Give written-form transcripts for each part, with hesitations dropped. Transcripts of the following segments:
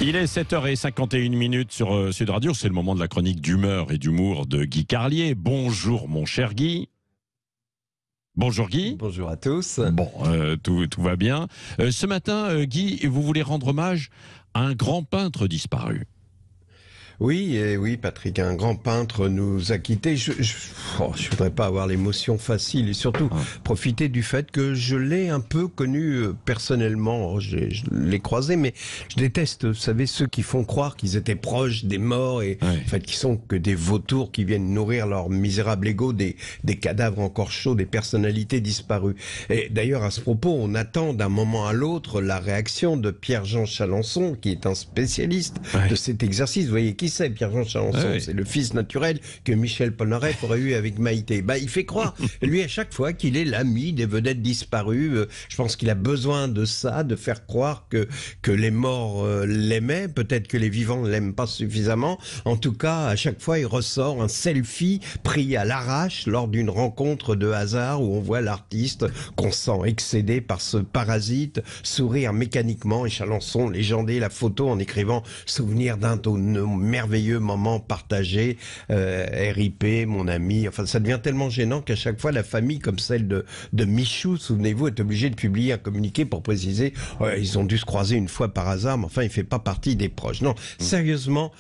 Il est 7h51 sur Sud Radio. C'est le moment de la chronique d'humeur et d'humour de Guy Carlier. Bonjour mon cher Guy. Bonjour Guy. Bonjour à tous. Bon, tout va bien. Ce matin, Guy, vous voulez rendre hommage à un grand peintre disparu. Oui, Patrick, un grand peintre nous a quittés. Je voudrais pas avoir l'émotion facile et surtout profiter du fait que je l'ai un peu connu personnellement. Je l'ai croisé, mais je déteste, vous savez, ceux qui font croire qu'ils étaient proches des morts et en fait qui sont que des vautours qui viennent nourrir leur misérable ego des cadavres encore chauds, des personnalités disparues. Et d'ailleurs, à ce propos, on attend d'un moment à l'autre la réaction de Pierre-Jean Chalençon, qui est un spécialiste de cet exercice. Vous voyez qui c'est, Pierre-Jean Chalençon? C'est le fils naturel que Michel Polnareff aurait eu avec Maïté. Il fait croire, lui, à chaque fois, qu'il est l'ami des vedettes disparues. Je pense qu'il a besoin de ça, de faire croire que les morts l'aimaient. Peut-être que les vivants ne l'aiment pas suffisamment. En tout cas, à chaque fois, il ressort un selfie pris à l'arrache lors d'une rencontre de hasard où on voit l'artiste qu'on sent excédé par ce parasite sourire mécaniquement, et Chalençon légendait la photo en écrivant « Souvenir d'un de nos merveilleux moments partagés, RIP, mon ami ». Enfin, ça devient tellement gênant qu'à chaque fois, la famille, comme celle de Michou, souvenez-vous, est obligée de publier un communiqué pour préciser ils ont dû se croiser une fois par hasard, mais enfin, il fait pas partie des proches. Non, sérieusement,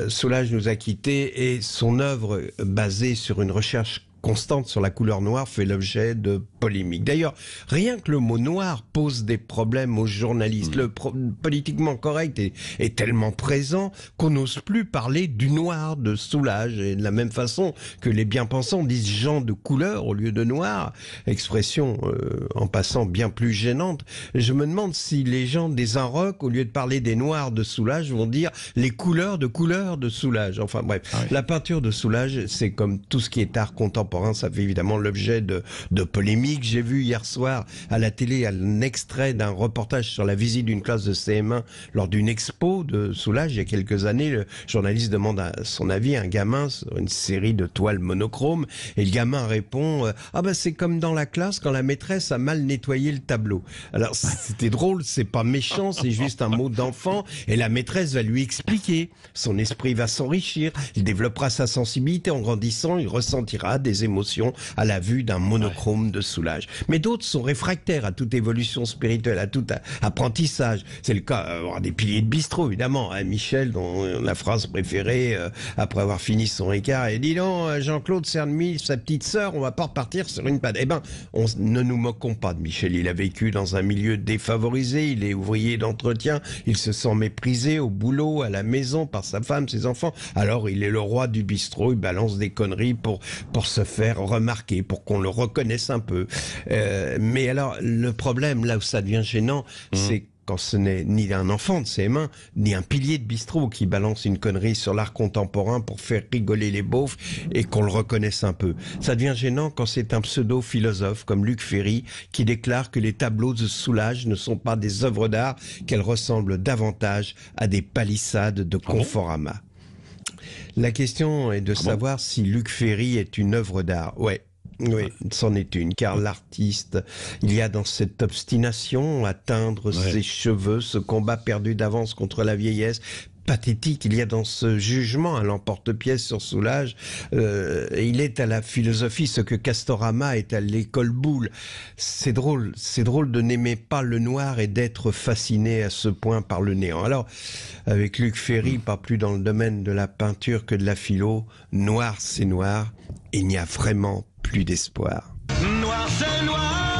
Soulage nous a quittés et son œuvre, basée sur une recherche constante sur la couleur noire, fait l'objet de polémiques. D'ailleurs, rien que le mot noir pose des problèmes aux journalistes. Le politiquement correct est tellement présent qu'on n'ose plus parler du noir de Soulage. Et de la même façon que les bien-pensants disent gens de couleur au lieu de noir, expression en passant bien plus gênante. Je me demande si les gens des Inrocks, au lieu de parler des noirs de Soulage, vont dire les couleurs de Soulage. Enfin bref, la peinture de Soulage, c'est comme tout ce qui est art contemporain. Ça fait évidemment l'objet de polémiques. J'ai vu hier soir à la télé un extrait d'un reportage sur la visite d'une classe de CM1 lors d'une expo de Soulage il y a quelques années. Le journaliste demande son avis à un gamin sur une série de toiles monochromes et le gamin répond c'est comme dans la classe quand la maîtresse a mal nettoyé le tableau. Alors c'était drôle, c'est pas méchant, c'est juste un mot d'enfant et la maîtresse va lui expliquer. Son esprit va s'enrichir, il développera sa sensibilité en grandissant, il ressentira des émotions à la vue d'un monochrome de Soulage. Mais d'autres sont réfractaires à toute évolution spirituelle, à tout apprentissage. C'est le cas des piliers de bistrot, évidemment. Michel, dont la phrase préférée, après avoir fini son écart, et dis donc, Jean-Claude Cernemy, sa petite sœur, on va pas repartir sur une patte. Ne nous moquons pas de Michel. Il a vécu dans un milieu défavorisé, il est ouvrier d'entretien, il se sent méprisé au boulot, à la maison, par sa femme, ses enfants. Alors, il est le roi du bistrot, il balance des conneries pour se faire remarquer, pour qu'on le reconnaisse un peu. Mais alors, le problème, là où ça devient gênant, c'est quand ce n'est ni un enfant de CM1, ni un pilier de bistrot qui balance une connerie sur l'art contemporain pour faire rigoler les beaufs et qu'on le reconnaisse un peu. Ça devient gênant quand c'est un pseudo-philosophe comme Luc Ferry qui déclare que les tableaux de Soulage ne sont pas des œuvres d'art, qu'elles ressemblent davantage à des palissades de Conforama. La question est de savoir si Luc Ferry est une œuvre d'art. Oui, c'en est une, car l'artiste, il y a dans cette obstination à teindre ses cheveux, ce combat perdu d'avance contre la vieillesse, pathétique, il y a dans ce jugement à l'emporte-pièce sur Soulage, il est à la philosophie ce que Castorama est à l'école Boulle. C'est drôle de n'aimer pas le noir et d'être fasciné à ce point par le néant. Alors, avec Luc Ferry, pas plus dans le domaine de la peinture que de la philo, noir c'est noir, il n'y a vraiment plus d'espoir. Noir c'est noir.